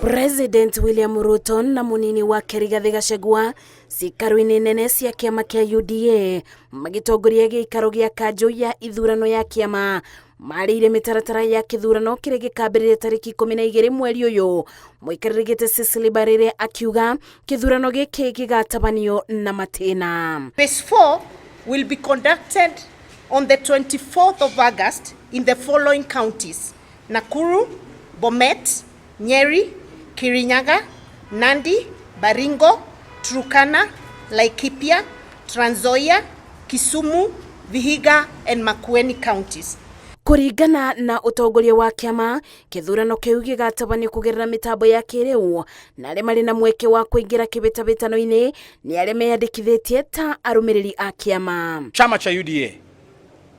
President William Ruto na munini wa Rigathi Gachagua cikaru-inĩ nene cia kĩama kĩa UDA magitongoria gĩikaro gĩa kanjũ ya ithurano ya kĩama marĩire mĩtaratara ya kĩthurano kĩrĩa gĩkambĩrĩria tarĩki 12 mweri ũyũ. Mũikarĩri gĩtĩ Cecily Mbarire akiuga kĩthurano gĩkĩ gĩgatabanio na matĩna. Phase 4 will be conducted on the 24th of August in the following counties: Nakuru, Bomet, Nyeri, Kirinyaga, Nandi, Baringo, Turkana, Laikipia, Trans Nzoia, Kisumu, Vihiga and Makueni counties. Kũringana na ũtongoria wa kĩama, kĩthurano kĩu gĩgatabanio kũgerera mĩtambo ya kĩrĩu, na arĩa marĩ na mweke wa kũingĩra kĩhĩtahĩtano-inĩ nĩ arĩa meyandĩkithĩtie ta arũmĩrĩri a kĩama. Chama cha UDA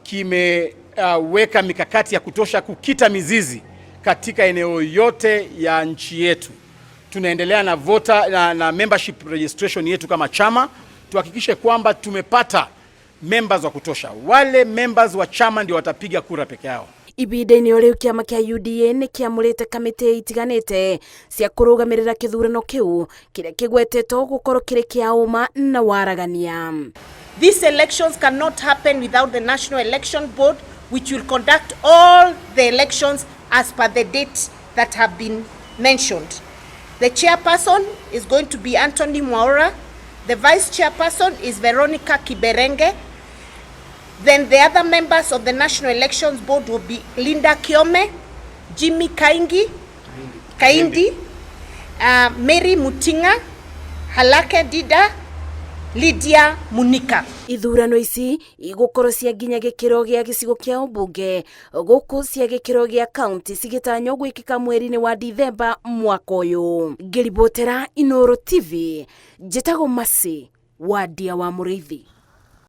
kimeweka mikakati ya kutosha kukita mizizi katika eneo yote ya nchi yetu. Tunaendelea na na membership registration yetu kama chama, tuhakikishe kwamba tumepata members wa kutosha. Wale members wa chama ndio watapiga kura peke yao. Ibida-inĩ rĩu kĩama kĩa UDA nĩ kĩamũrĩte kamĩtĩ itiganĩte cia kũrũgamĩrĩra kĩthurano kĩu kĩrĩa kĩgwetetwo gũkorwo kĩrĩ kĩa ũma na waragania. These elections cannot happen without the National Election Board, which will conduct all the elections as per the dates that have been mentioned. The chairperson is going to be Anthony Mwaura. The vice chairperson is Veronica Kiberenge. Then the other members of the National Elections Board will be Linda Kiome, Jimmy Kaindi, Mary Mutinga, Halake Dida, Lydia Munika. Ithurano ici igũkorwo cia nginya gĩkĩro gĩa gĩcigo kĩa ũmbunge, gũkũ cia gĩkĩro gĩa kaunti cigĩtanywo gwĩkĩka mweri-inĩ wa Dithemba mwaka ũyũ. Ngĩribotera Inooro TV, njĩtagwo Mercy wa Ndia wa Mũrĩithi.